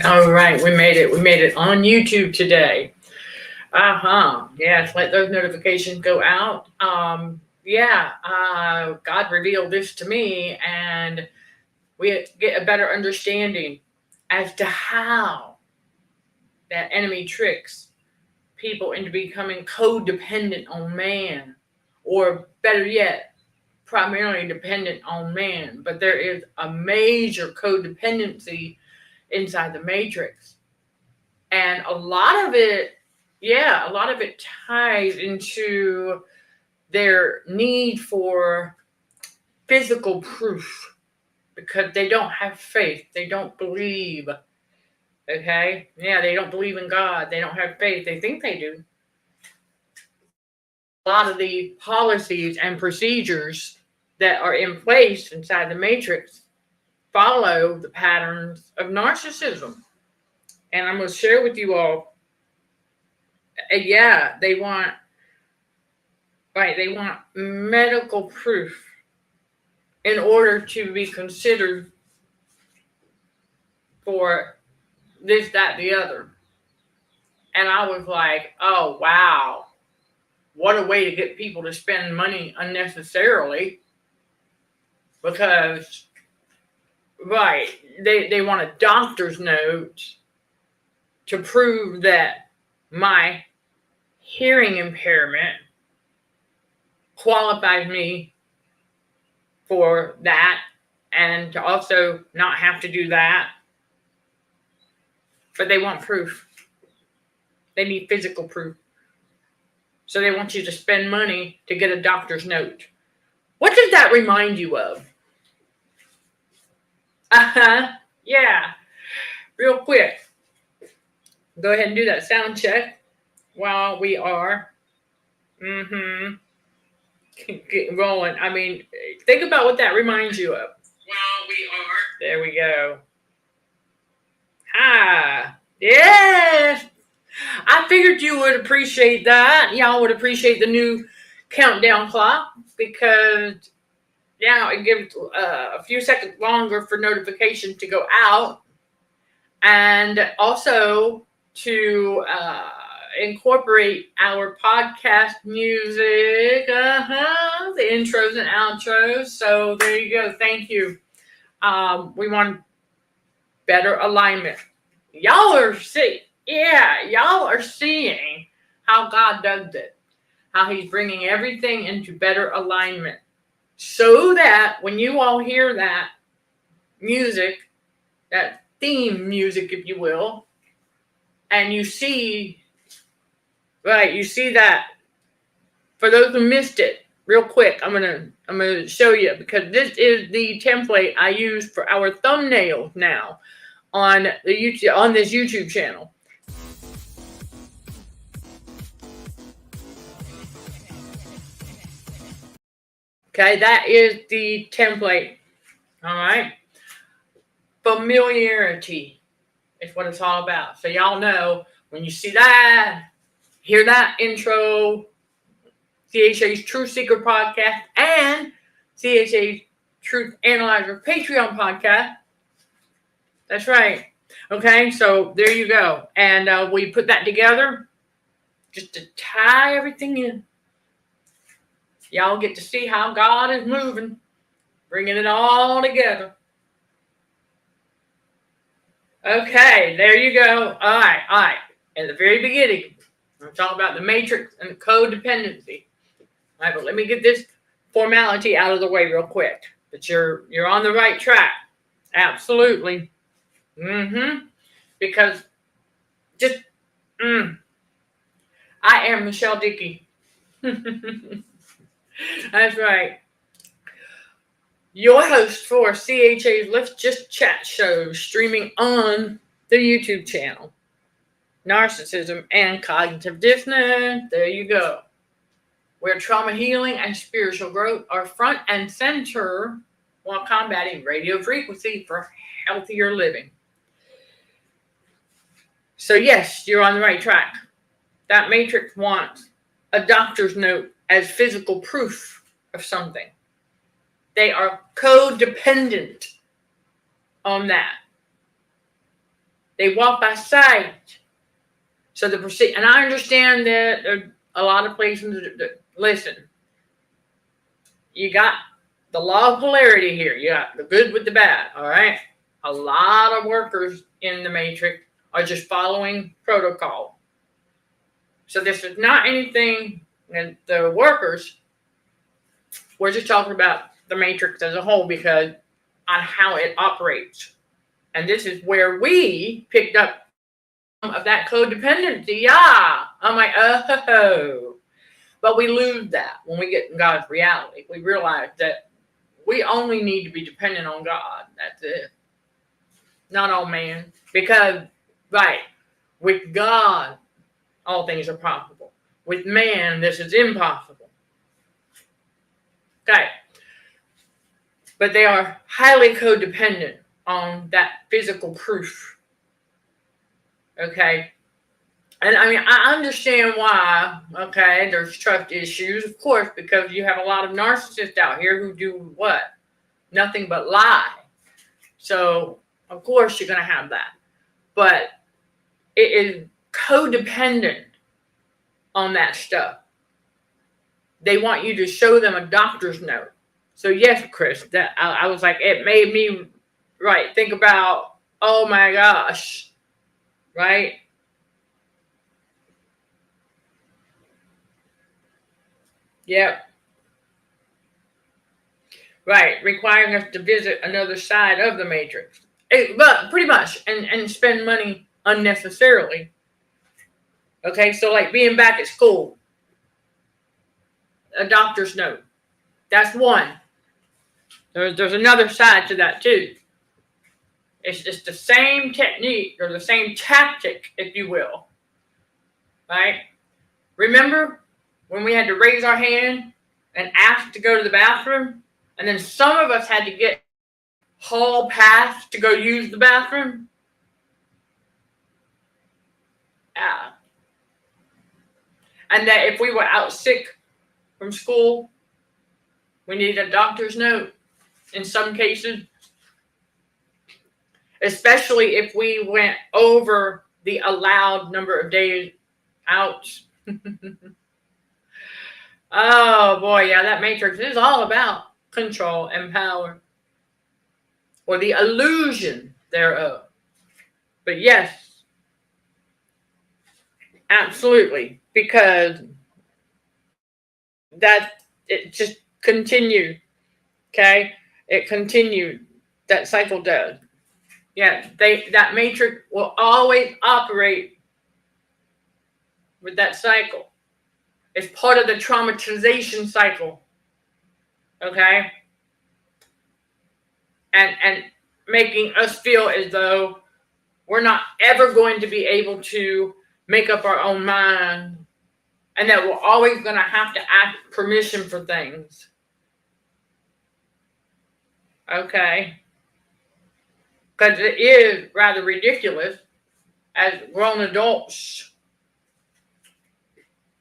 All right, we made it. We made it on YouTube today. Yes, let those notifications go out. God revealed this to me, and we get a better understanding as to how that enemy tricks people into becoming codependent on man, or better yet, primarily dependent on man. But there is a major codependency inside the matrix. And a lot of it ties into their need for physical proof because they don't have faith. They don't believe. Okay? Yeah, they don't believe in God. They don't have faith. They think they do. A lot of the policies and procedures that are in place inside the matrix follow the patterns of narcissism. And I'm going to share with you all. They want medical proof in order to be considered for this, that, the other. And I was like, oh, wow. What a way to get people to spend money unnecessarily. Because, they want a doctor's note to prove that my hearing impairment qualifies me for that, and to also not have to do that. But they want proof. They need physical proof. So they want you to spend money to get a doctor's note. What does that remind you of? Yeah. Real quick. Go ahead and do that sound check while we are getting rolling. I mean, think about what that reminds you of. While we are. There we go. Yes. I figured you would appreciate that. Y'all would appreciate the new countdown clock because it gives a few seconds longer for notifications to go out, and also to incorporate our podcast music, the intros and outros. So there you go. Thank you. We want better alignment. Y'all are seeing how God does it, how he's bringing everything into better alignment, so that when you all hear that music, that theme music, if you will, and you see that, for those who missed it, real quick, I'm gonna show you, because this is the template I use for our thumbnails now on this YouTube channel. Okay, that is the template. All right. Familiarity is what it's all about. So y'all know when you see that, hear that intro, CHA's Truth Seeker podcast and CHA's Truth Analyzer Patreon podcast. That's right. Okay, so there you go. And we put that together just to tie everything in. Y'all get to see how God is moving, bringing it all together. Okay, there you go. All right. At the very beginning, I'm talking about the matrix and the codependency. All right, but let me get this formality out of the way real quick. But you're on the right track. Absolutely. Because I am Michelle Dickey. That's right. Your host for CHA's Let's Just Chat show, streaming on the YouTube channel. Narcissism and Cognitive Dissonance. There you go. Where trauma healing and spiritual growth are front and center while combating radio frequency for healthier living. So yes, you're on the right track. That matrix wants a doctor's note as physical proof of something. They are codependent on that. They walk by sight. So and I understand that there are a lot of places that listen, you got the law of polarity here. You got the good with the bad, all right? A lot of workers in the matrix are just following protocol. So this is not anything that the workers, we're just talking about the matrix as a whole because on how it operates. And this is where we picked up of that codependency. Yeah. I'm like, oh. But we lose that when we get in God's reality. We realize that we only need to be dependent on God. That's it. Not on man. Because, right, with God, all things are possible. With man, this is impossible. Okay. But they are highly codependent on that physical proof. Okay. And I mean, I understand why, okay, there's trust issues, of course, because you have a lot of narcissists out here who do what? Nothing but lie. So, of course, you're going to have that. But it is codependent on that stuff. They want you to show them a doctor's note. So, yes, Chris, that I was like, it made me, right, think about, oh my gosh, right? Yep. Right, requiring us to visit another side of the matrix. But pretty much, and spend money unnecessarily. Okay, so like being back at school, a doctor's note. That's one. There's another side to that too. It's just the same technique or the same tactic, if you will. Right? Remember when we had to raise our hand and ask to go to the bathroom? And then some of us had to get hall pass to go use the bathroom? Yeah. And that if we were out sick from school, we needed a doctor's note in some cases. Especially if we went over the allowed number of days out. Oh boy, yeah, that matrix is all about control and power, or the illusion thereof. But yes, absolutely, because that it just continued. Okay, it continued. That cycle does. Yeah, that matrix will always operate with that cycle. It's part of the traumatization cycle. Okay? And making us feel as though we're not ever going to be able to make up our own mind, and that we're always going to have to ask permission for things. Okay? Because it is rather ridiculous as grown adults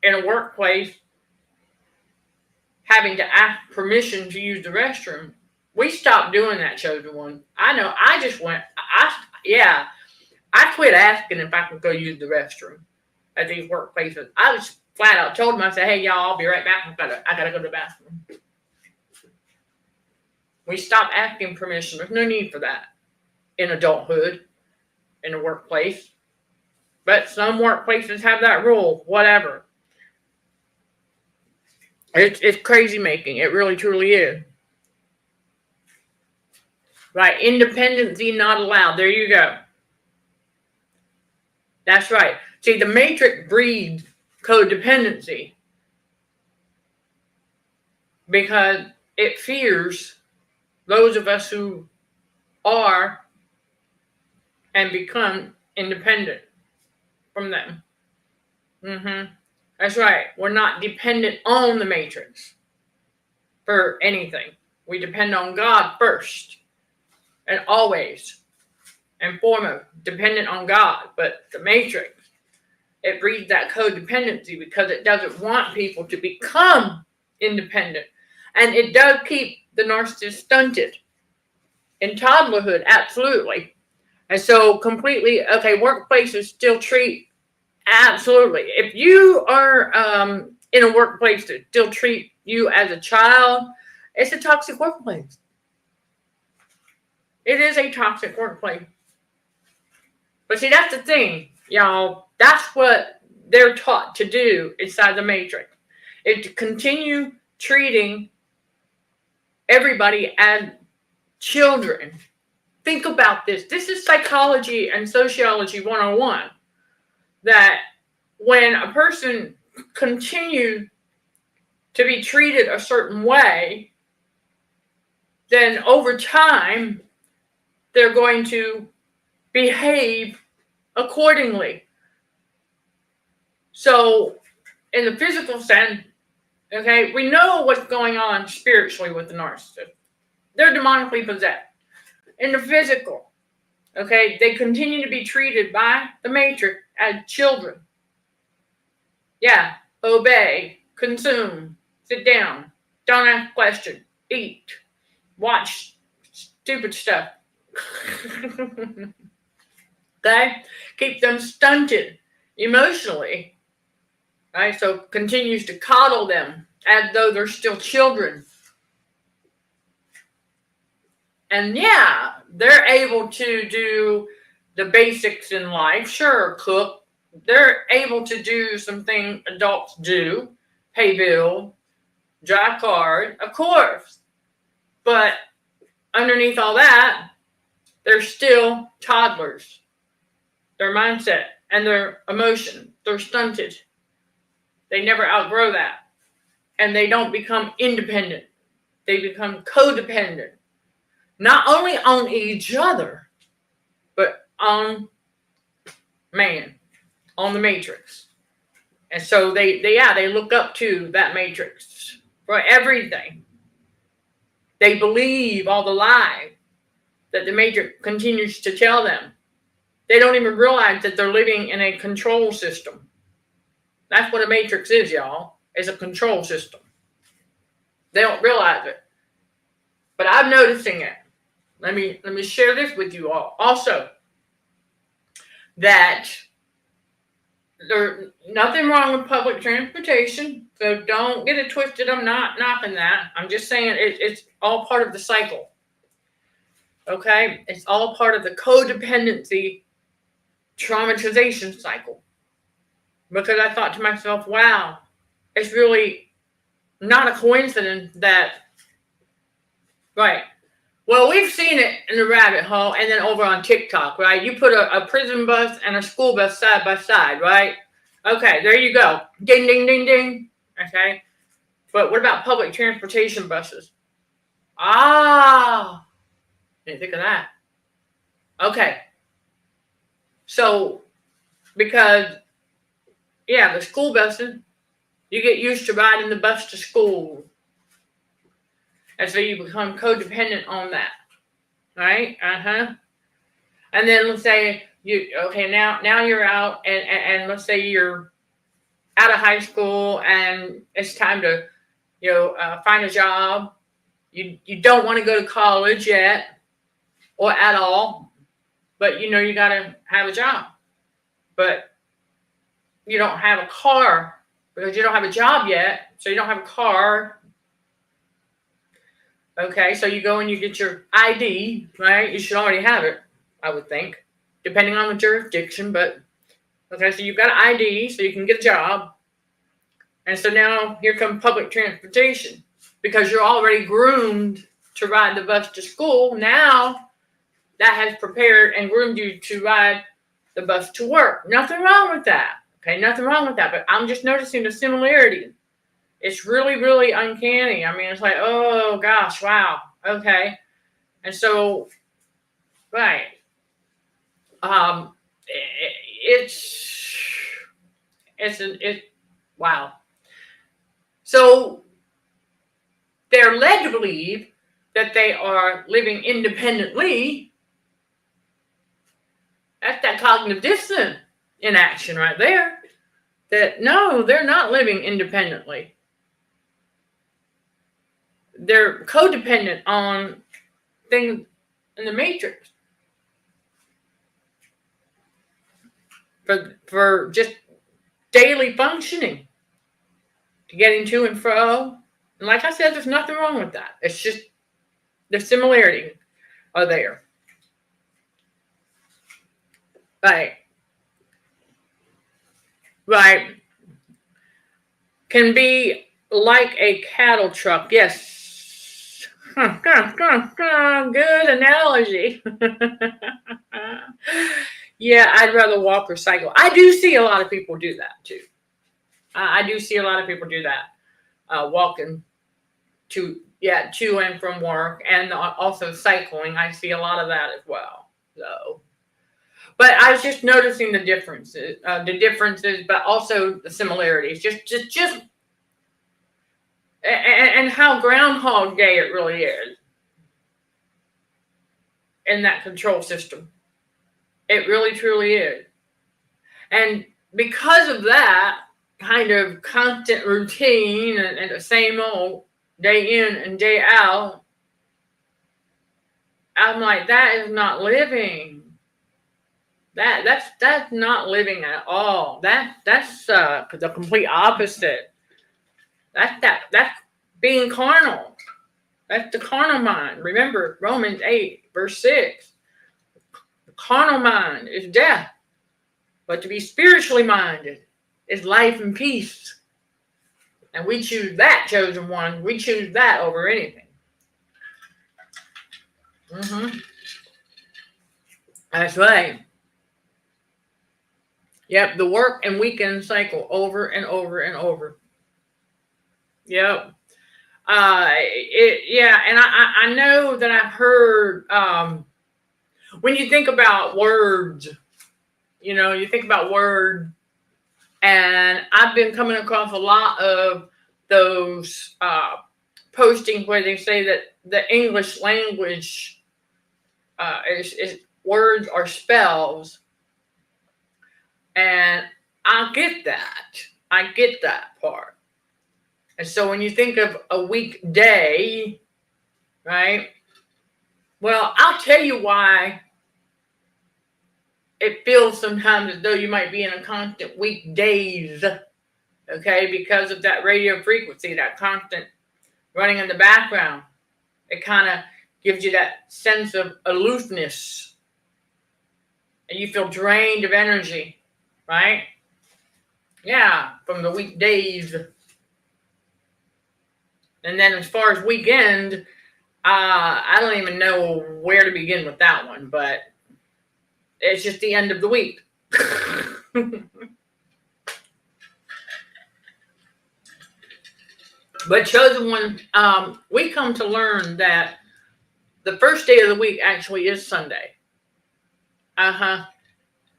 in a workplace having to ask permission to use the restroom. We stopped doing that, chosen one. I know. I just went. I quit asking if I could go use the restroom at these workplaces. I was flat out told them, I said, "Hey, y'all, I'll be right back. I gotta go to the bathroom." We stopped asking permission. There's no need for that in adulthood, in the workplace. But some workplaces have that rule. Whatever. It's crazy making. It really, truly is. Right. Independency not allowed. There you go. That's right. See, the matrix breeds codependency because it fears those of us who are and become independent from them. That's right. We're not dependent on the matrix for anything. We depend on God first and always and foremost, dependent on God. But the matrix, it breeds that codependency because it doesn't want people to become independent. And it does keep the narcissist stunted in toddlerhood, absolutely. And so completely, okay, workplaces still treat, absolutely. If you are in a workplace that still treat you as a child, it's a toxic workplace. It is a toxic workplace. But see, that's the thing, y'all. That's what they're taught to do inside the matrix. Is to continue treating everybody as children. Think about this. This is psychology and sociology 101. That when a person continues to be treated a certain way, then over time, they're going to behave accordingly. So, in the physical sense, okay, we know what's going on spiritually with the narcissist. They're demonically possessed. In the physical, okay, they continue to be treated by the matrix as children. Yeah, obey, consume, sit down, don't ask questions, eat, watch stupid stuff. Okay? Keep them stunted emotionally. Right? So continues to coddle them as though they're still children. And yeah, they're able to do the basics in life. Sure, cook. They're able to do some things adults do. Pay bill, drive car, of course. But underneath all that, they're still toddlers. Their mindset and their emotion, they're stunted. They never outgrow that. And they don't become independent. They become codependent. Not only on each other, but on man, on the matrix. And so they look up to that matrix for everything. They believe all the lies that the matrix continues to tell them. They don't even realize that they're living in a control system. That's what a matrix is, y'all. It's a control system. They don't realize it. But I'm noticing it. Let me share this with you all. Also, that there's nothing wrong with public transportation. So don't get it twisted. I'm not knocking that. I'm just saying it's all part of the cycle. Okay? It's all part of the codependency traumatization cycle. Because I thought to myself, wow, it's really not a coincidence that, right. Well, we've seen it in the rabbit hole and then over on TikTok, right? You put a prison bus and a school bus side by side, right? Okay, there you go. Ding, ding, ding, ding. Okay. But what about public transportation buses? Ah, didn't think of that. Okay. So, because, yeah, the school buses, you get used to riding the bus to school. And so you become codependent on that. Right? And then let's say now you're out and let's say you're out of high school and it's time to, find a job. You don't want to go to college yet or at all, but you got to have a job. But you don't have a car because you don't have a job yet. So you don't have a car. Okay, so you go and you get your ID, right? You should already have it, I would think, depending on the jurisdiction. But, okay, so you've got an ID, so you can get a job. And so now here comes public transportation. Because you're already groomed to ride the bus to school, now that has prepared and groomed you to ride the bus to work. Nothing wrong with that. Okay, nothing wrong with that. But I'm just noticing the similarity. It's really, really uncanny. I mean, it's like, oh gosh, wow, okay. And so, right, wow. So they're led to believe that they are living independently. That's that cognitive dissonance in action right there. That no, they're not living independently. They're codependent on things in the matrix. for just daily functioning, to getting to and fro. And like I said, there's nothing wrong with that. It's just the similarity are there. Right. Can be like a cattle truck. Yes. Good analogy. Yeah, I'd rather walk or cycle. I do see a lot of people do that too. I do see a lot of people do that. Walking to and from work, and also cycling. I see a lot of that as well. So, but I was just noticing the differences, but also the similarities. Just, and how Groundhog Day it really is in that control system. It really, truly is. And because of that kind of constant routine and the same old day in and day out, I'm like, that is not living. That's not living at all. That's the complete opposite. That's being carnal. That's the carnal mind. Remember Romans 8, verse 6. The carnal mind is death, but to be spiritually minded is life and peace. And we choose that, chosen one. We choose that over anything. That's right. Yep, the work and weekend cycle over and over and over. Yep. And I know that I've heard, when you think about words, you think about word, and I've been coming across a lot of those postings where they say that the English language is words or spells, and I get that part. And so when you think of a weekday, right? Well, I'll tell you why it feels sometimes as though you might be in a constant weekdays, okay? Because of that radio frequency, that constant running in the background. It kind of gives you that sense of aloofness. And you feel drained of energy, right? Yeah, from the weekdays. And then as far as weekend, I don't even know where to begin with that one, but it's just the end of the week. But chosen one, we come to learn that the first day of the week actually is Sunday. The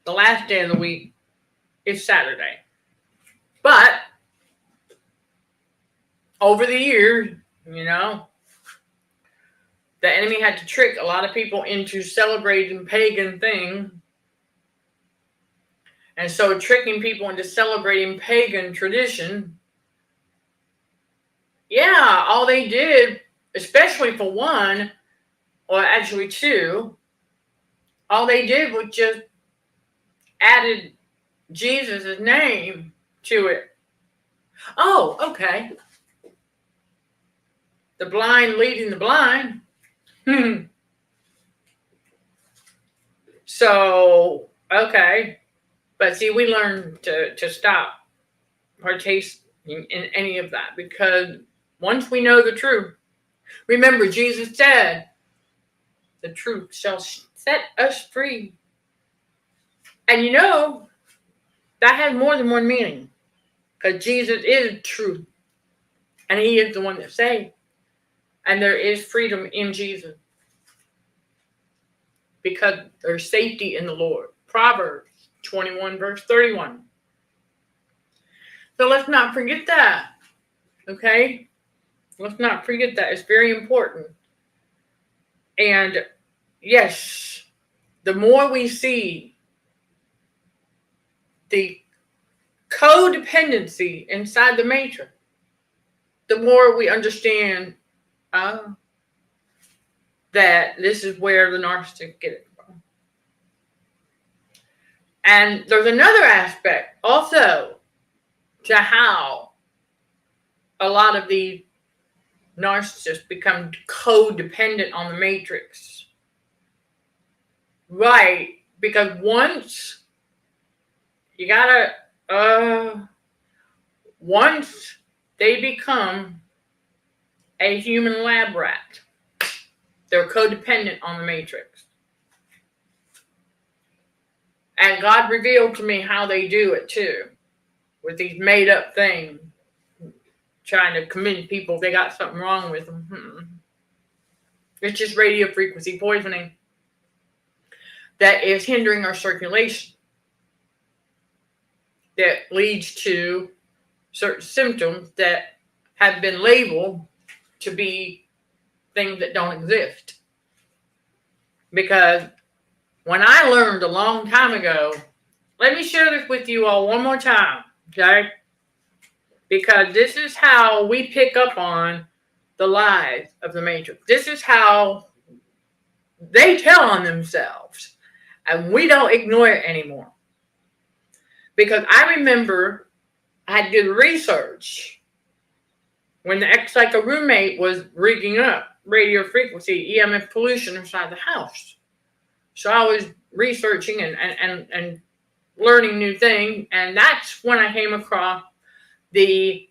last day of the week is Saturday. But over the years, the enemy had to trick a lot of people into celebrating pagan things. And so tricking people into celebrating pagan tradition, all they did, especially for one, or actually two, all they did was just added Jesus' name to it. Oh, okay. The blind leading the blind. So, okay. But see, we learn to stop partaking in any of that, because once we know the truth, remember Jesus said, the truth shall set us free. And that has more than one meaning, because Jesus is truth, and he is the one that saves. And there is freedom in Jesus, because there's safety in the Lord. Proverbs 21, verse 31. So let's not forget that, okay? Let's not forget that. It's very important. And yes, the more we see the codependency inside the matrix, the more we understand that this is where the narcissist get it from. And there's another aspect also to how a lot of the narcissists become codependent on the matrix. Right, because once once they become a human lab rat, they're codependent on the matrix. And God revealed to me how they do it too, with these made up things, trying to convince people they got something wrong with them. It's just radio frequency poisoning that is hindering our circulation, that leads to certain symptoms that have been labeled to be things that don't exist. Because when I learned a long time ago, let me share this with you all one more time, okay? Because this is how we pick up on the lies of the matrix. This is how they tell on themselves, and we don't ignore it anymore. Because I remember I did research when the ex-psycho roommate was rigging up radio frequency, EMF pollution inside the house. So I was researching and learning new things, and that's when I came across the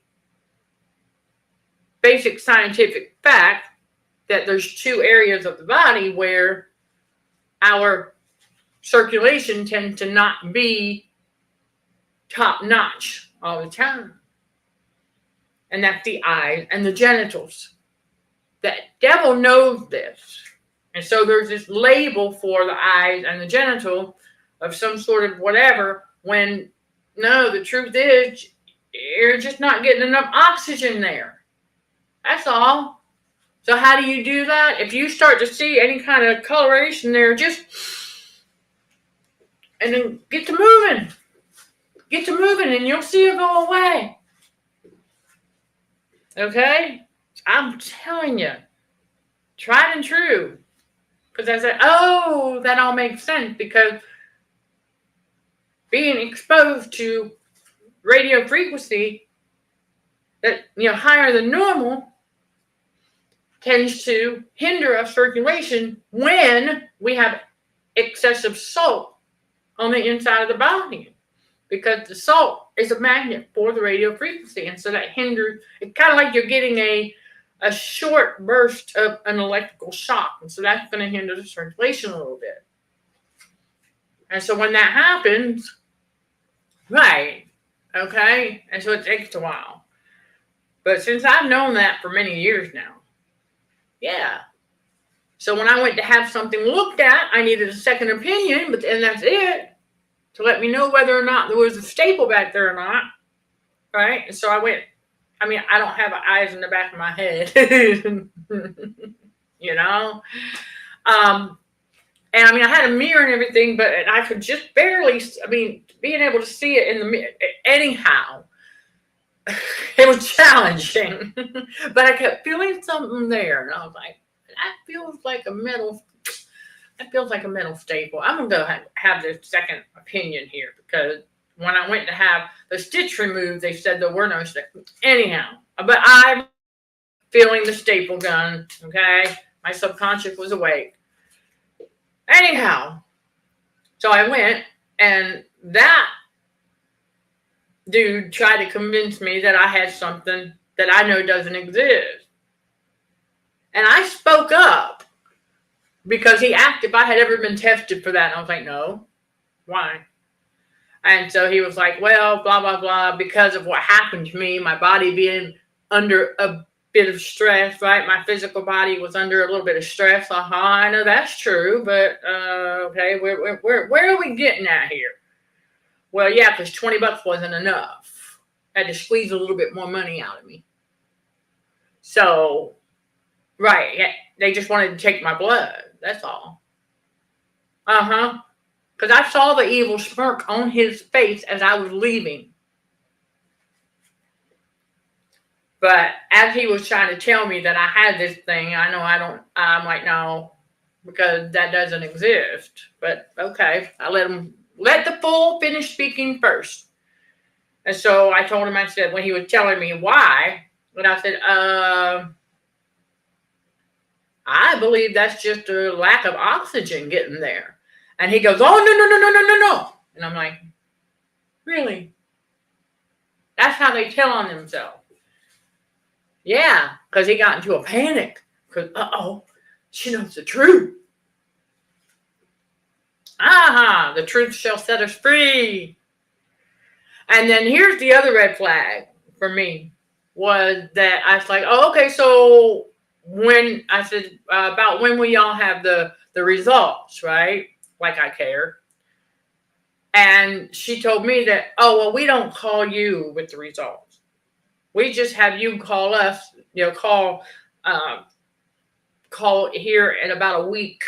basic scientific fact that there's two areas of the body where our circulation tends to not be top notch all the time. And that's the eyes and the genitals. The devil knows this. And so there's this label for the eyes and the genital of some sort of whatever, when no, the truth is you're just not getting enough oxygen there. That's all. So how do you do that? If you start to see any kind of coloration there, and then get to moving. Get to moving and you'll see it go away. Okay? I'm telling you. Tried and true. Because I said, oh, that all makes sense, because being exposed to radio frequency that, higher than normal tends to hinder our circulation when we have excessive salt on the inside of the body, because the salt is a magnet for the radio frequency, and so that hinders. It's kind of like you're getting a short burst of an electrical shock, and so that's going to hinder the circulation a little bit. And so when that happens, right, okay, and so it takes a while. But since I've known that for many years now, yeah. So when I went to have something looked at, I needed a second opinion, and that's it, to let me know whether or not there was a staple back there or not, right? And so I went. I don't have eyes in the back of my head, And I had a mirror and everything, but I could just barely, being able to see it in the mirror, anyhow, it was challenging. But I kept feeling something there, and I was like, that feels like a metal staple. I'm going to have this second opinion here, because when I went to have the stitch removed, they said there were no staples. Anyhow, but I'm feeling the staple gun, okay? My subconscious was awake. Anyhow, so I went, and that dude tried to convince me that I had something that I know doesn't exist. And I spoke up, because he asked if I had ever been tested for that. And I was like, no. Why? And so he was like, well, blah, blah, blah, because of what happened to me, my body being under a bit of stress, right? My physical body was under a little bit of stress. I know that's true, but okay, where are we getting at here? Well, yeah, because $20 wasn't enough. I had to squeeze a little bit more money out of me. So, right, yeah, they just wanted to take my blood. That's all. Because I saw the evil smirk on his face as I was leaving. But as he was trying to tell me that I had this thing, I'm like, no, because that doesn't exist. But okay, I let him Let the fool finish speaking first. And so I told him, I said, when he was telling me why, and I said, I believe that's just a lack of oxygen getting there. And he goes, oh, no. And I'm like, really? That's how they tell on themselves. Yeah, because he got into a panic. Because, she knows the truth. The truth shall set us free. And then here's the other red flag for me, was that I was like, okay, so when I said, about when will y'all have the results, right? Like I care. And she told me that, we don't call you with the results. We just have you call us, call here in about a week.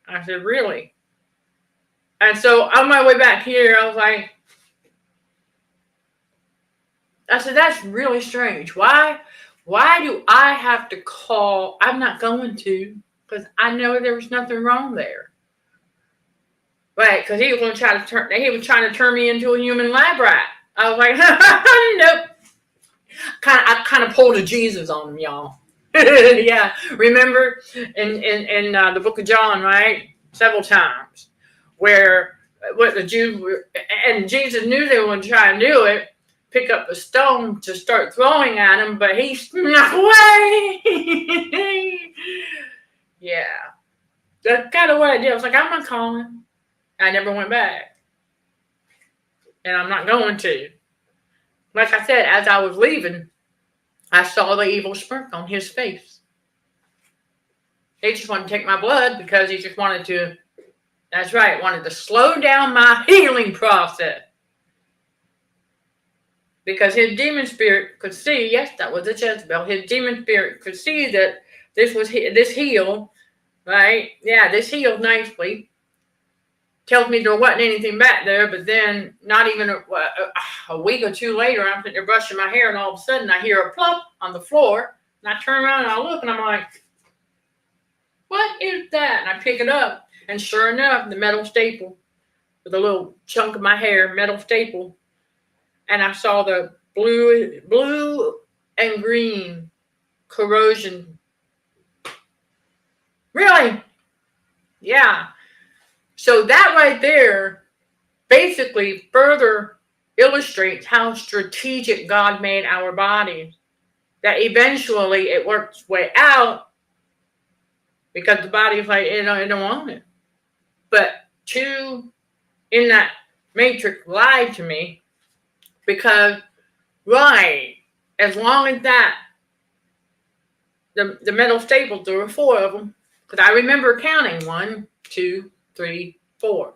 I said, really? And so on my way back here, I was like, I said, that's really strange. Why do I have to call? I'm not going to, because I know there was nothing wrong there. Right, because he was trying to turn me into a human lab rat. I was like, nope. I kind of pulled a Jesus on him, y'all. Yeah, remember in the book of John, right? Several times where what the Jews were, and Jesus knew they would try and do it, pick up a stone to start throwing at him, but he snuck away. Yeah, that's kind of what I did. I was like, I'm not calling. I never went back, and I'm not going to. Like I said, as I was leaving, I saw the evil smirk on his face. He just wanted to take my blood because he just wanted to, that's right, wanted to slow down my healing process. Because his demon spirit could see, yes, that was a Jezebel. His demon spirit could see that this healed, right? Yeah, this healed nicely. Tells me there wasn't anything back there, but then not even a week or two later, I'm sitting there brushing my hair, and all of a sudden I hear a plump on the floor, and I turn around and I look, and I'm like, what is that? And I pick it up, and sure enough, the metal staple with a little chunk of my hair, metal staple. And I saw the blue and green corrosion. Really? Yeah. So that right there basically further illustrates how strategic God made our bodies. That eventually it works its way out because the body's like, it don't want it. But two in that matrix lied to me. Because, right, as long as that, the metal staples, there were 4 of them. Because I remember counting 1, 2, 3, 4.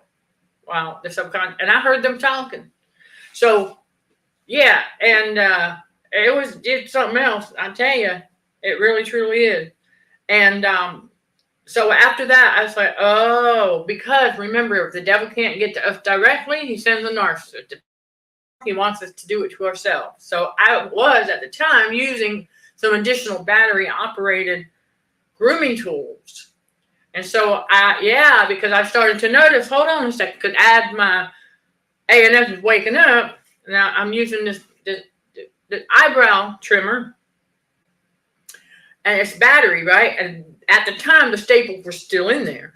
Wow, the subconscious. And I heard them talking. So, yeah, and it's something else. I tell you, it really, truly is. And so after that, I was like, because remember, if the devil can't get to us directly, he sends a narcissist. He wants us to do it to ourselves. So I was at the time using some additional battery operated grooming tools. And so because I started to notice, hold on a second, because as my ANS is waking up, now I'm using this eyebrow trimmer, and it's battery, right? And at the time, the staples were still in there.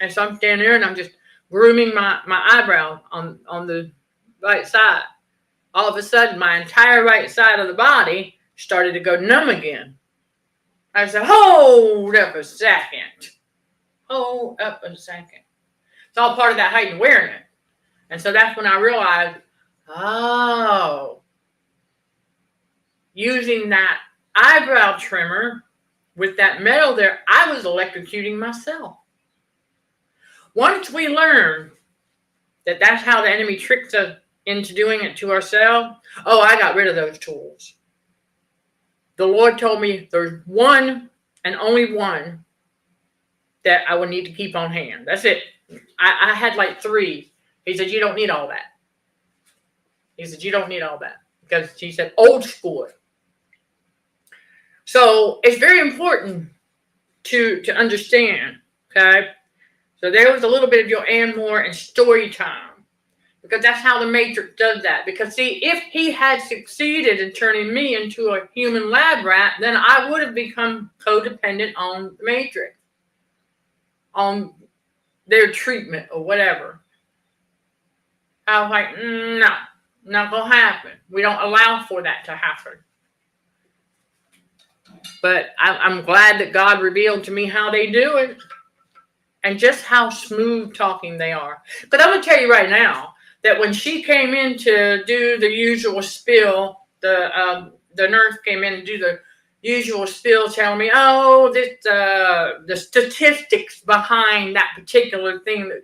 And so I'm standing there and I'm just grooming my eyebrow on the right side. All of a sudden, my entire right side of the body started to go numb again. I said, hold up a second. Hold up a second. It's all part of that heightened awareness. And so that's when I realized, using that eyebrow trimmer with that metal there, I was electrocuting myself. Once we learn that that's how the enemy tricks us into doing it to ourselves, I got rid of those tools. The Lord told me there's one and only one that I would need to keep on hand. That's it. I had like 3. He said, you don't need all that. He said, you don't need all that. Because he said, old school. So it's very important to understand, okay? So there was a little bit of your and more and story time. Because that's how the Matrix does that. Because see, if he had succeeded in turning me into a human lab rat, then I would have become codependent on the Matrix. On their treatment or whatever. I was like, no, not going to happen. We don't allow for that to happen. But I'm glad that God revealed to me how they do it. And just how smooth talking they are. But I'm going to tell you right now, that when she came in to do the usual spill, the nurse came in and do the usual spill, telling me, oh, this the statistics behind that particular thing that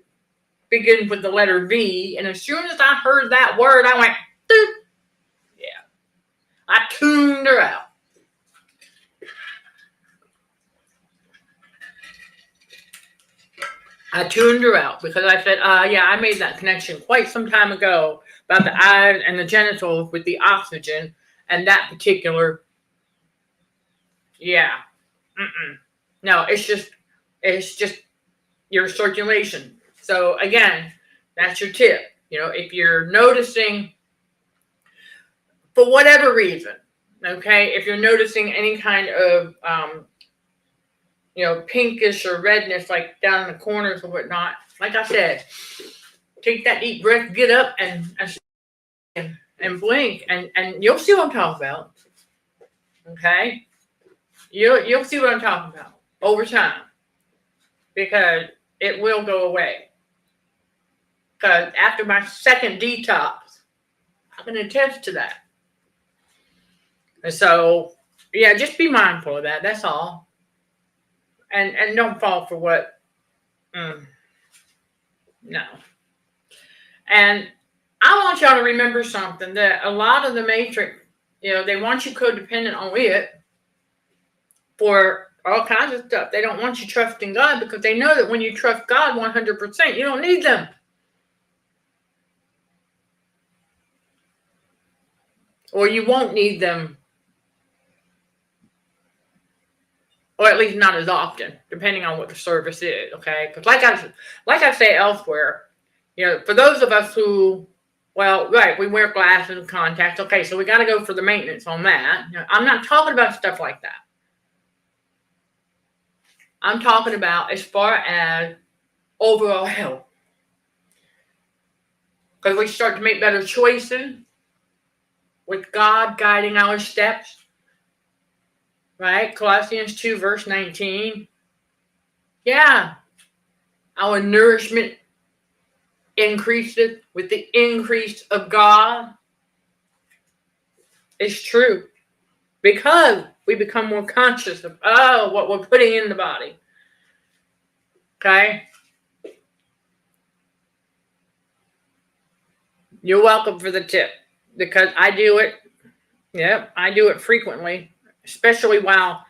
begins with the letter V. And as soon as I heard that word, I went, doop. Yeah. I tuned her out. I tuned her out because I said, yeah, I made that connection quite some time ago about the eyes and the genitals with the oxygen and that particular, yeah. No, it's just your circulation. So again, that's your tip. You know, if you're noticing for whatever reason, okay, if you're noticing any kind of, pinkish or redness, like down in the corners or whatnot. Like I said, take that deep breath, get up and blink, and you'll see what I'm talking about. Okay, you'll see what I'm talking about over time, because it will go away. Because after my second detox, I can attest to that. And so, yeah, just be mindful of that. That's all. And don't fall for what, no. And I want y'all to remember something, that a lot of the Matrix, they want you codependent on it for all kinds of stuff. They don't want you trusting God because they know that when you trust God 100%, you don't need them. Or you won't need them. Or at least not as often, depending on what the service is, okay? Because like I say elsewhere, for those of us who, well, right, we wear glasses and contacts, okay, so we got to go for the maintenance on that. I'm not talking about stuff like that. I'm talking about as far as overall health. Because we start to make better choices with God guiding our steps. Right? Colossians 2, verse 19. Yeah. Our nourishment increases with the increase of God. It's true. Because we become more conscious of, what we're putting in the body. Okay? You're welcome for the tip. Because I do it. Yep, I do it frequently. Especially while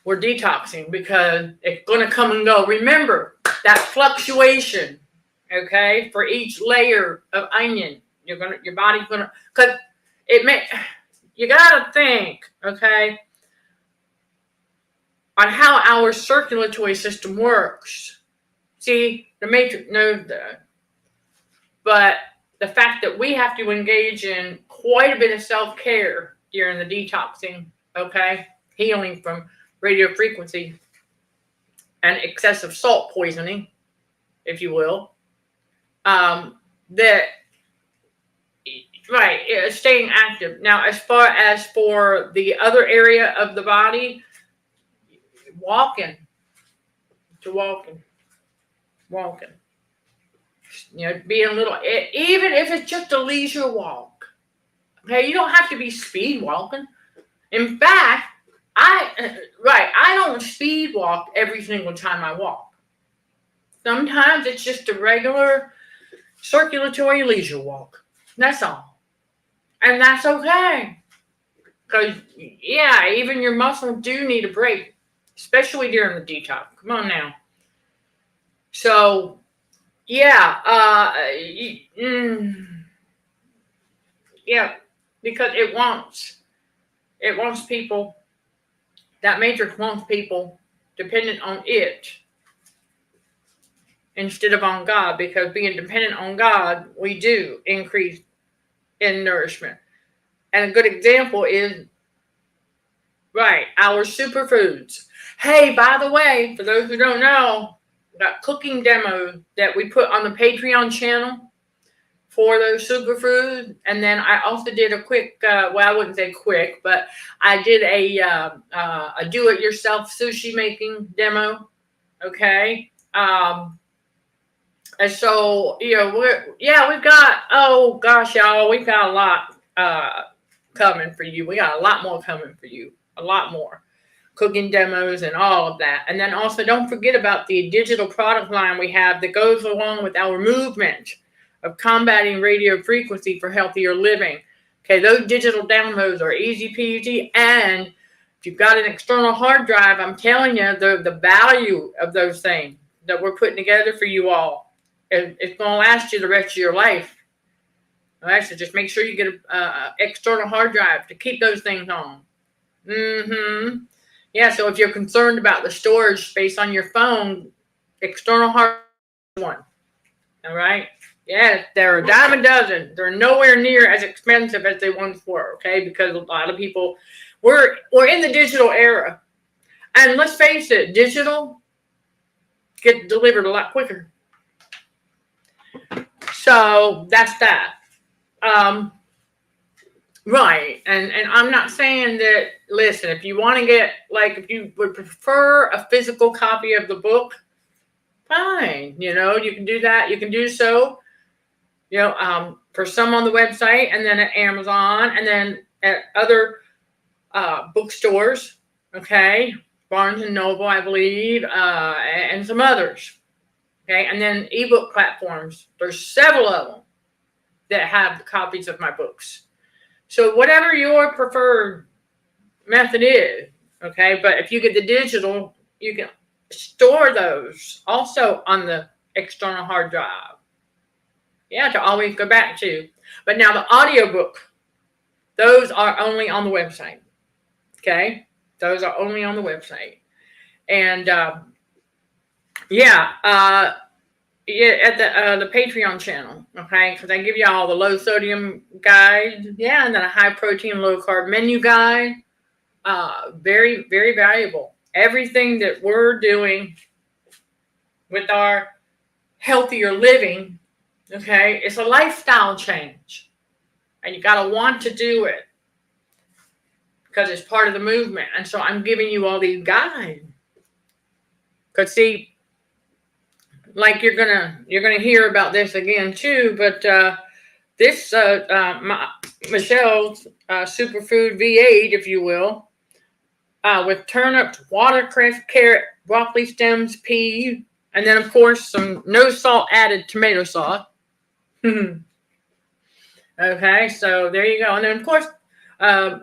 we're detoxing, because it's going to come and go. Remember that fluctuation, okay, for each layer of onion. Your body's going to, because you got to think, okay, on how our circulatory system works. See, the Matrix knows that. But the fact that we have to engage in quite a bit of self-care during the detoxing, okay, healing from radio frequency and excessive salt poisoning, if you will, that, right, staying active. Now, as far as for the other area of the body, walking, being a little, even if it's just a leisure walk, okay, you don't have to be speed walking. In fact, I don't speed walk every single time I walk. Sometimes it's just a regular circulatory leisure walk. That's all. And that's okay. Because, yeah, even your muscles do need a break, especially during the detox. Come on now. So, yeah, yeah, because it wants people. That Matrix wants people dependent on it instead of on God, because being dependent on God, we do increase in nourishment. And a good example is, right, our superfoods. Hey, by the way, for those who don't know, we got cooking demos that we put on the Patreon channel for those superfoods. And then I also did a quick, well, I wouldn't say quick, but I did a do-it-yourself sushi making demo. Okay. And so, we've got, oh gosh, y'all, we've got a lot coming for you. We got a lot more coming for you. A lot more cooking demos and all of that. And then also don't forget about the digital product line we have that goes along with our movement of combating radio frequency for healthier living. Okay, those digital downloads are easy peasy. And if you've got an external hard drive, I'm telling you, the value of those things that we're putting together for you all, it's going to last you the rest of your life. All right, so just make sure you get an external hard drive to keep those things on. Yeah, so if you're concerned about the storage space on your phone, external hard one. All right? Yeah, they're a dime a dozen. They're nowhere near as expensive as they once were, okay? Because a lot of people, we're in the digital era. And let's face it, digital gets delivered a lot quicker. So that's that. Right. And I'm not saying that, listen, if you want to get, like, if you would prefer a physical copy of the book, fine. You can do that. You can do so, for some on the website, and then at Amazon, and then at other bookstores, okay? Barnes & Noble, I believe, and some others, okay? And then ebook platforms. There's several of them that have copies of my books. So whatever your preferred method is, okay? But if you get the digital, you can store those also on the external hard drive. Yeah, to always go back to. But now the audiobook, those are only on the website, okay? Those are only on the website. And, at the Patreon channel, okay? Because I give you all the low sodium guide, and then a high protein, low carb menu guide. Very, very valuable. Everything that we're doing with our healthier living, okay, it's a lifestyle change. And you got to want to do it because it's part of the movement. And so I'm giving you all these guides. Because see, like you're gonna hear about this again too, but this Michelle's superfood V8, if you will, with turnips, watercress, carrot, broccoli stems, pea, and then of course some no salt added tomato sauce. Okay, so there you go, and then of course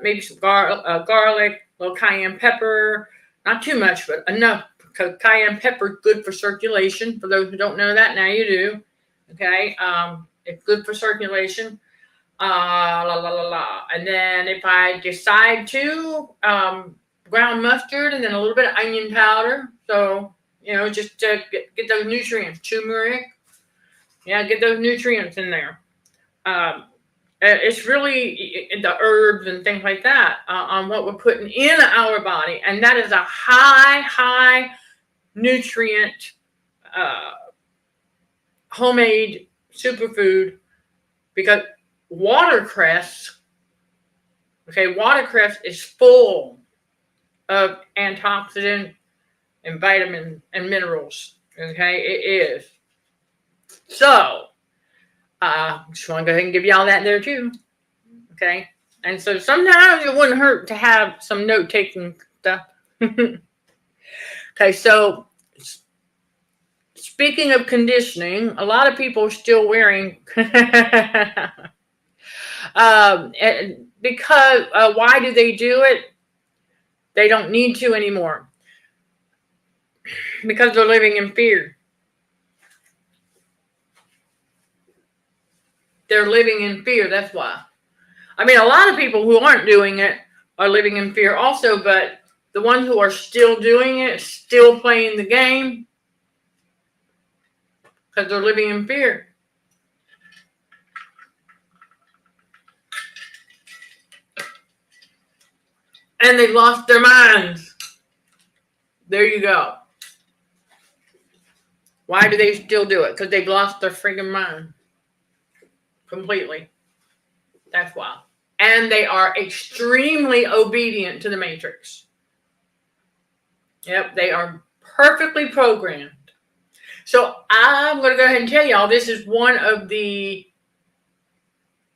maybe some garlic, a little cayenne pepper, not too much, but enough. Because cayenne pepper is good for circulation. For those who don't know that, now you do. Okay, it's good for circulation. And then if I decide to, ground mustard and then a little bit of onion powder. So, just to get those nutrients. Turmeric. Yeah, get those nutrients in there. It's really the herbs and things like that on what we're putting in our body. And that is a high nutrient homemade superfood, because watercress is full of antioxidant and vitamins and minerals. Okay, it is. So just want to go ahead and give you all that there too. Okay, and so sometimes it wouldn't hurt to have some note-taking stuff. Okay, so speaking of conditioning, a lot of people are still wearing because why do they do it? They don't need to anymore because they're living in fear. They're living in fear. That's why. I mean, a lot of people who aren't doing it are living in fear also, but the ones who are still doing it, still playing the game, because they're living in fear. And they've lost their minds. There you go. Why do they still do it? Because they've lost their freaking mind. Completely. That's why. And they are extremely obedient to the Matrix. Yep, they are perfectly programmed. So I'm going to go ahead and tell y'all this is one of the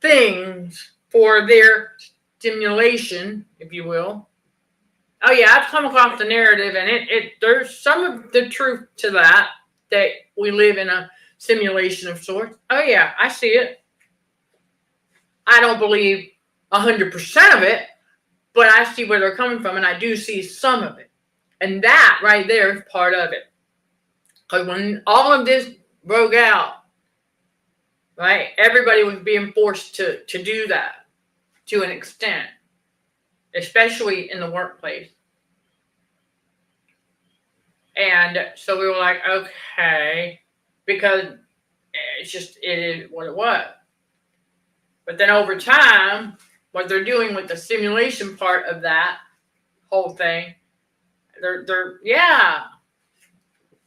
things for their stimulation, if you will. Oh yeah, I've come across the narrative, and there's some of the truth to that we live in a simulation of sorts. Oh yeah, I see it. I don't believe 100% of it, but I see where they're coming from, and I do see some of it. And that right there is part of it. Because when all of this broke out, right, everybody was being forced to do that to an extent, especially in the workplace. And so we were like, okay, because it is what it was. But then over time, what they're doing with the simulation part of that whole thing, yeah,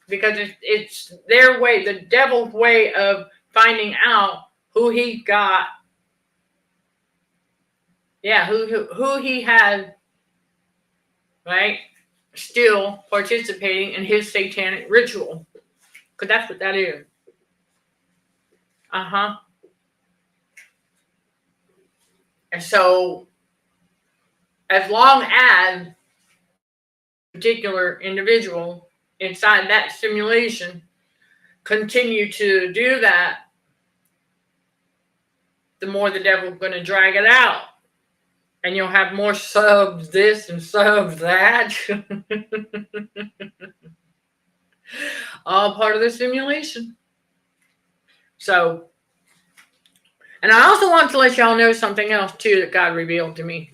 because it's their way, the devil's way of finding out who he got, who he had, right, still participating in his satanic ritual, because that's what that is. And so, as long as a particular individual inside that simulation continue to do that, the more the devil's going to drag it out. And you'll have more subs this and subs that. All part of the simulation. So, and I also want to let y'all know something else too that God revealed to me.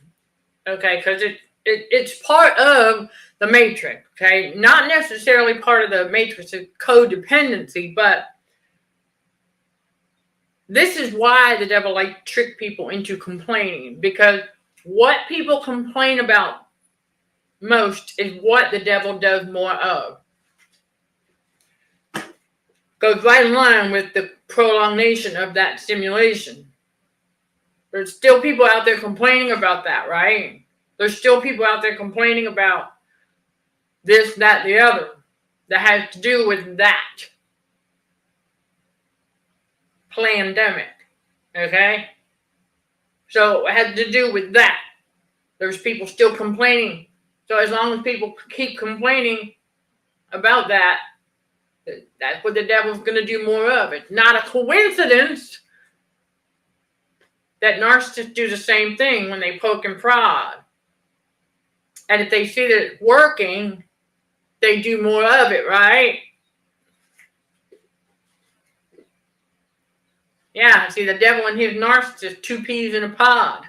Okay, because it's part of the matrix. Okay, not necessarily part of the matrix of codependency, but this is why the devil likes to trick people into complaining, because what people complain about most is what the devil does more of. Goes right in line with the prolongation of that simulation. There's still people out there complaining about that, right? There's still people out there complaining about this, that, the other, that has to do with that pandemic, okay? So it has to do with that. There's people still complaining. So as long as people keep complaining about that, that's what the devil's going to do more of. It's not a coincidence that narcissists do the same thing when they poke and prod. And if they see that it's working, they do more of it, right? Yeah, see, the devil and his narcissist, two peas in a pod.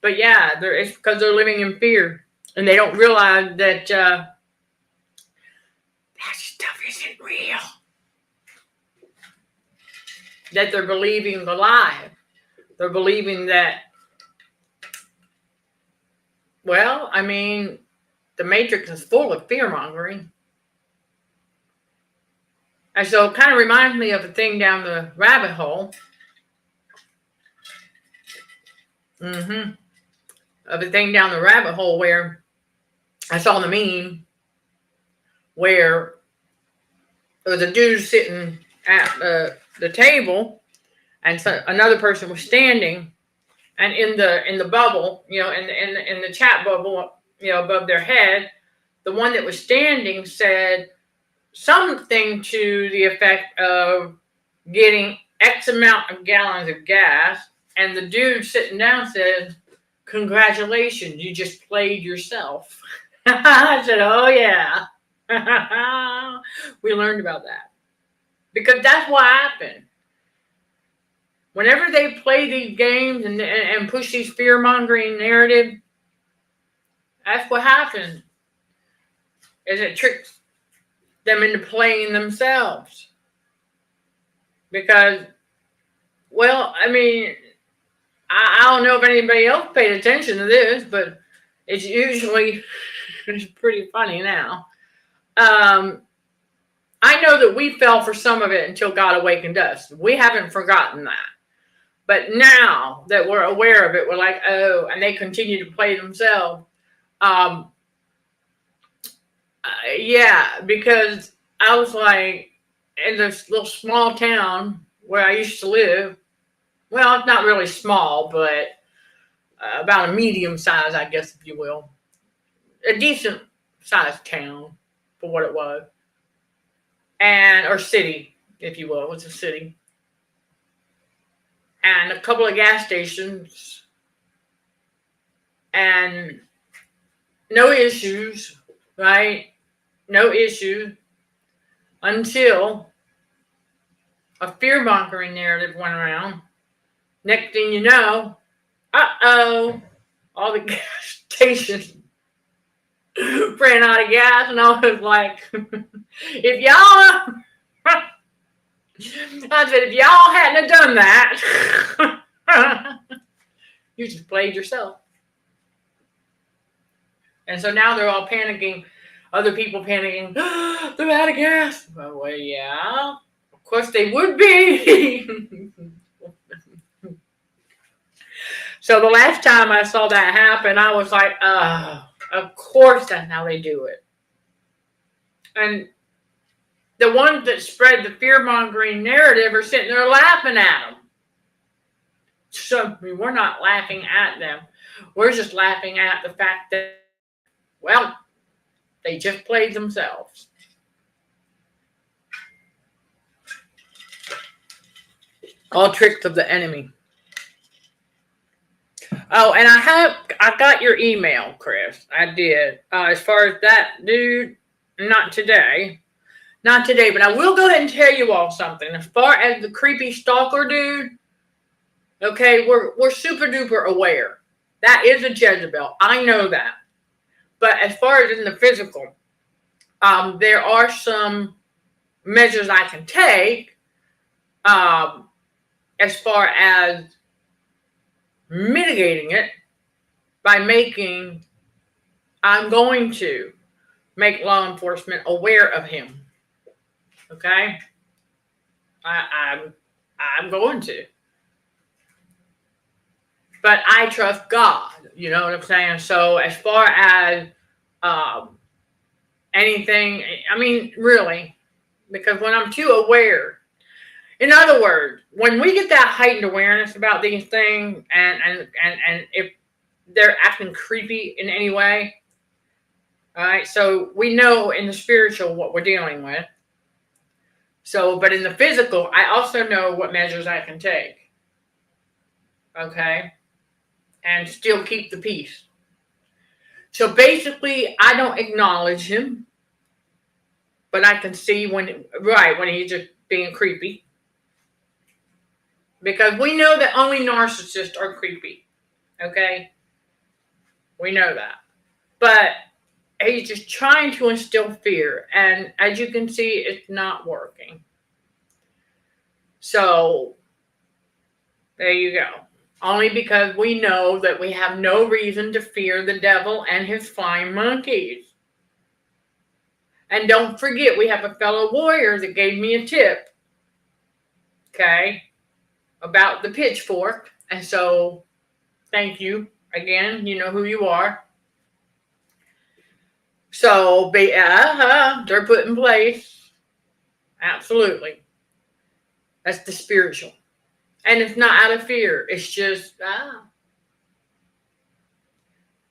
But yeah, it's because they're living in fear. And they don't realize that that stuff isn't real. That they're believing the lie. They're believing that, well, I mean, the matrix is full of fear-mongering. And so it kind of reminds me of a thing down the rabbit hole. Of a thing down the rabbit hole where I saw the meme where there was a dude sitting at the table, and so another person was standing, and in the bubble, in the chat bubble, above their head, the one that was standing said something to the effect of getting X amount of gallons of gas, and the dude sitting down said, "Congratulations, you just played yourself." I said, "Oh yeah." We learned about that. Because that's what happened. Whenever they play these games and push these fear-mongering narrative, that's what happens. Is it tricks them into playing themselves. Because, well, I mean, I don't know if anybody else paid attention to this, but it's usually it's pretty funny now. I know that we fell for some of it until God awakened us. We haven't forgotten that. But now that we're aware of it, we're like, oh, and they continue to play themselves. Yeah, because I was like, in this little small town where I used to live. Well, it's not really small, but about a medium size, I guess, if you will. A decent sized town for what it was. Or city, if you will. It's a city. And a couple of gas stations. And no issues, right? No issues until a fear-mongering narrative went around. Next thing you know, all the gas stations ran out of gas, and I was like, if y'all, I said, if y'all hadn't have done that, you just played yourself. And so now they're all panicking, other people panicking, they're out of gas. Well, yeah, of course they would be. So the last time I saw that happen, I was like, of course that's how they do it. And the ones that spread the fear-mongering narrative are sitting there laughing at them. So I mean, we're not laughing at them. We're just laughing at the fact that, well, they just played themselves. All tricks of the enemy. Oh, and I got your email, Chris. I did. As far as that dude, not today, but I will go ahead and tell you all something. As far as the creepy stalker dude, okay, we're super duper aware. That is a Jezebel. I know that. But as far as in the physical, there are some measures I can take as far as mitigating it by I'm going to make law enforcement aware of him. Okay? I'm going to. But I trust God. You know what I'm saying? So as far as anything, I mean, really, because when I'm too aware, in other words, when we get that heightened awareness about these things, and if they're acting creepy in any way, all right, so we know in the spiritual what we're dealing with. So, but in the physical, I also know what measures I can take. Okay? And still keep the peace. So basically, I don't acknowledge him, but I can see when he's just being creepy. Because we know that only narcissists are creepy. Okay? We know that. But he's just trying to instill fear. And as you can see, it's not working. So, there you go. Only because we know that we have no reason to fear the devil and his flying monkeys. And don't forget, we have a fellow warrior that gave me a tip. Okay? About the pitchfork. And so, thank you. Again, you know who you are. So, they're put in place. Absolutely. That's the spiritual. And it's not out of fear. It's just,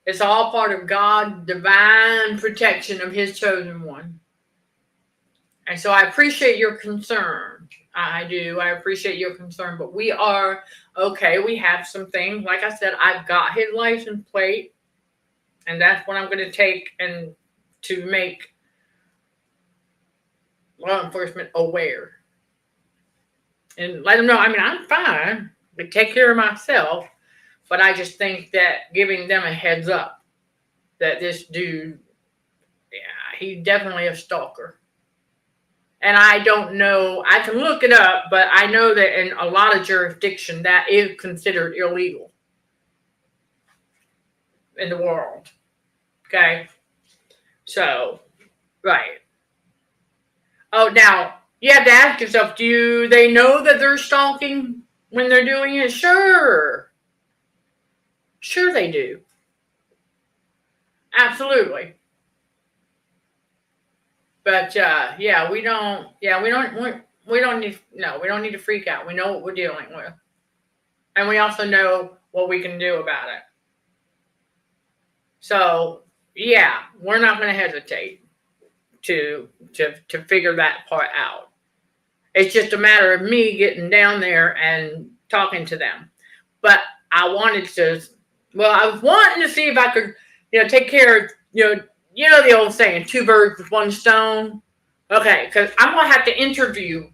it's all part of God's divine protection of his chosen one. And so I appreciate your concern. I do. I appreciate your concern. But we are, okay, we have some things. Like I said, I've got his license plate. And that's what I'm going to take and to make law enforcement aware. And let them know, I mean, I'm fine. I take care of myself. But I just think that giving them a heads up that this dude, yeah, he's definitely a stalker. And I don't know, I can look it up, but I know that in a lot of jurisdiction that is considered illegal in the world. Okay? So, right. Oh, now, you have to ask yourself, do they know that they're stalking when they're doing it? Sure. Sure they do. Absolutely. But yeah, we don't need to freak out. We know what we're dealing with. And we also know what we can do about it. So yeah, we're not going to hesitate to figure that part out. It's just a matter of me getting down there and talking to them. But I wanted to, I was wanting to see if I could, take care of, the old saying, 2 birds with 1 stone. Okay, because I'm going to have to interview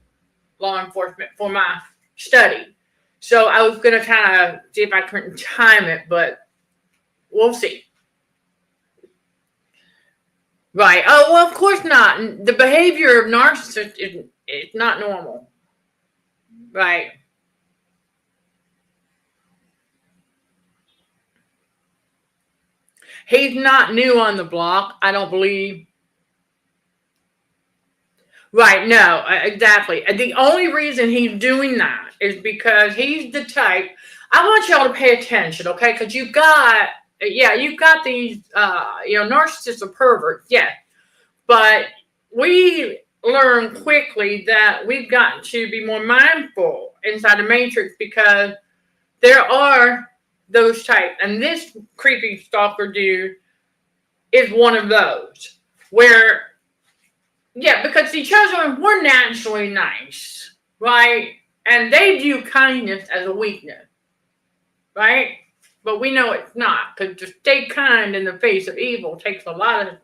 law enforcement for my study. So I was going to kind of see if I couldn't time it, but we'll see. Right. Oh, well, of course not. The behavior of narcissists is not normal. Right. He's not new on the block, I don't believe. Right, no, exactly. The only reason he's doing that is because he's the type. I want y'all to pay attention, okay? Because you've got these, narcissists or perverts, yeah. But we learn quickly that we've got to be more mindful inside the matrix because there are those types. And this creepy stalker dude is one of those where, yeah, because the children were naturally nice, right? And they view kindness as a weakness, right? But we know it's not, because to stay kind in the face of evil takes a lot of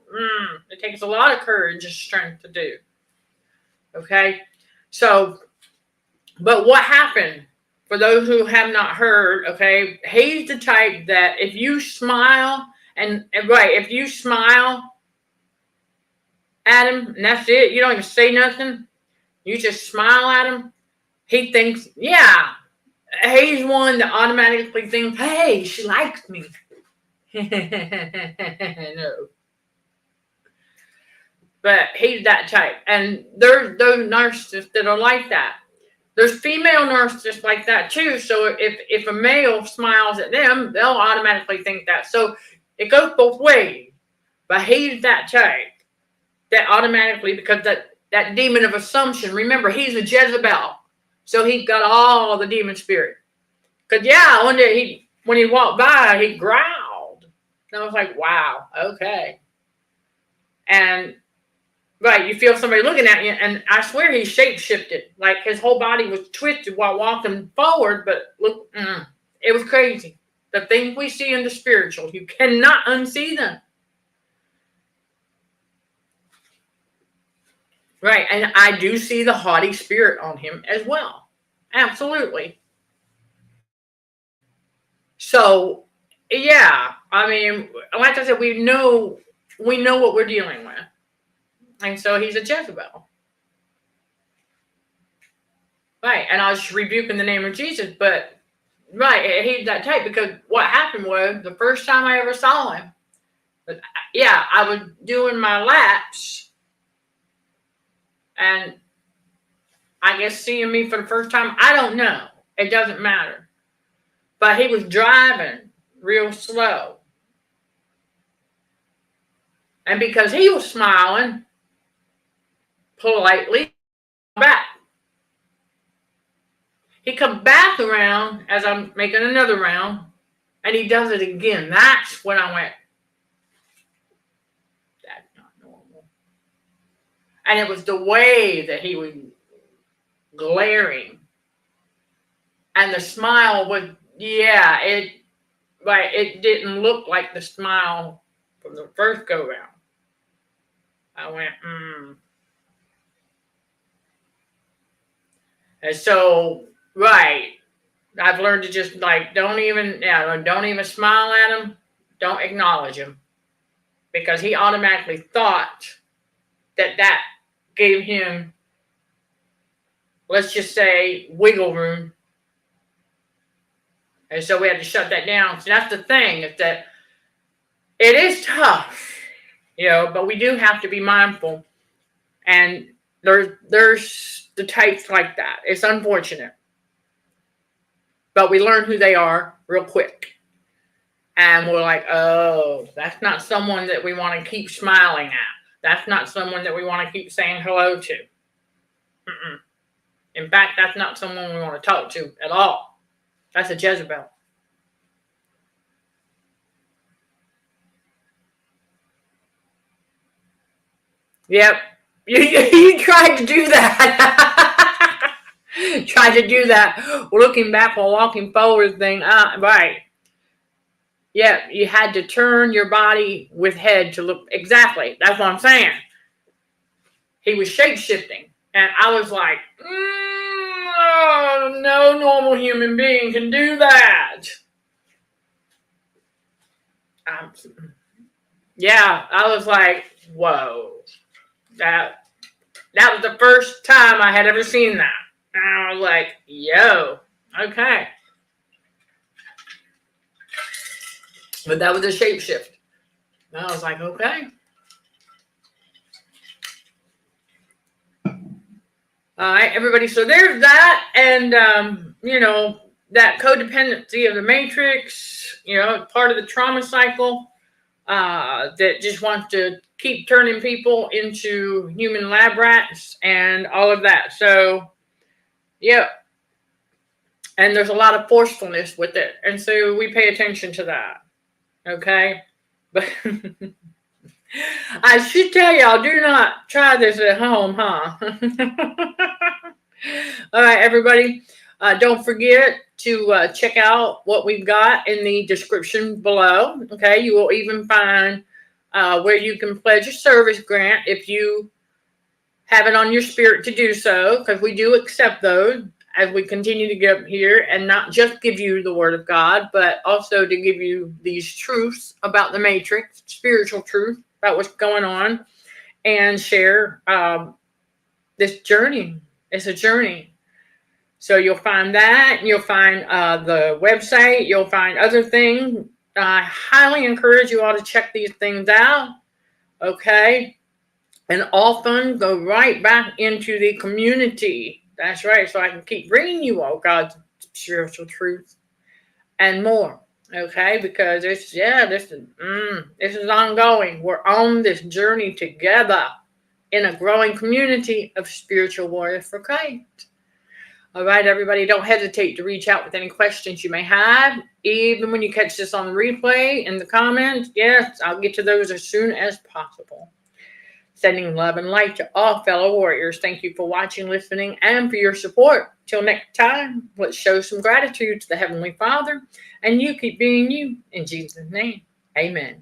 courage and strength to do. Okay? So, but what happened, for those who have not heard, okay, he's the type that if you smile, if you smile at him, and that's it, you don't even say nothing, you just smile at him, he thinks, yeah, he's one that automatically thinks, hey, she likes me. No. But he's that type. And there's those narcissists that are like that. There's female narcissists like that too. So if a male smiles at them, they'll automatically think that. So it goes both ways. But he's that type that automatically, because that demon of assumption, remember, he's a Jezebel. So he's got all the demon spirit. Because, yeah, one day when he walked by, he growled. And I was like, wow, okay. And, right, you feel somebody looking at you, and I swear he shape-shifted. Like, his whole body was twisted while walking forward, but look, it was crazy. The things we see in the spiritual, you cannot unsee them. Right, and I do see the haughty spirit on him as well. Absolutely. So, yeah, I mean, like I said, we know what we're dealing with. And so he's a Jezebel. Right, and I was rebuking the name of Jesus, but, right, he's that type, because what happened was, the first time I ever saw him, I was doing my laps, and I guess seeing me for the first time, I don't know. It doesn't matter. But he was driving real slow. And because he was smiling politely back, he comes back around as I'm making another round, and he does it again. That's when I went, that's not normal. And it was the way that he was glaring. And the smile was, it didn't look like the smile from the first go round. I went, And so, right, I've learned to just don't even smile at him, don't acknowledge him, because he automatically thought that gave him let's just say, wiggle room. And so we had to shut that down. So that's the thing, is that it is tough, but we do have to be mindful. And there's the types like that. It's unfortunate. But we learn who they are real quick. And we're like, oh, that's not someone that we want to keep smiling at. That's not someone that we want to keep saying hello to. Mm-mm. In fact, that's not someone we want to talk to at all. That's a Jezebel. Yep. You tried to do that. Tried to do that. Looking back while walking forward thing. Right. Yeah, you had to turn your body with head to look. Exactly. That's what I'm saying. He was shape-shifting. And I was like, oh, no normal human being can do that. Yeah, I was like, whoa. That was the first time I had ever seen that. And I was like, yo, okay. But that was a shapeshift. And I was like, okay. All right, everybody. So there's that. And, that codependency of the matrix, part of the trauma cycle that just wants to keep turning people into human lab rats and all of that. So, yeah. And there's a lot of forcefulness with it. And so we pay attention to that. Okay? But I should tell y'all, do not try this at home, huh? All right, everybody. Don't forget to check out what we've got in the description below. Okay? You will even find where you can pledge a service grant if you have it on your spirit to do so, because we do accept those as we continue to get up here and not just give you the word of God, but also to give you these truths about the matrix, spiritual truth about what's going on, and share this journey. It's a journey. So you'll find that, you'll find the website, you'll find other things. I highly encourage you all to check these things out, okay? And all funds go right back into the community. That's right, so I can keep bringing you all God's spiritual truth and more, okay? Because this is ongoing. We're on this journey together in a growing community of spiritual warriors for Christ. All right, everybody, don't hesitate to reach out with any questions you may have. Even when you catch this on the replay in the comments, yes, I'll get to those as soon as possible. Sending love and light to all fellow warriors. Thank you for watching, listening, and for your support. Till next time, let's show some gratitude to the Heavenly Father, and you keep being you. In Jesus' name, amen.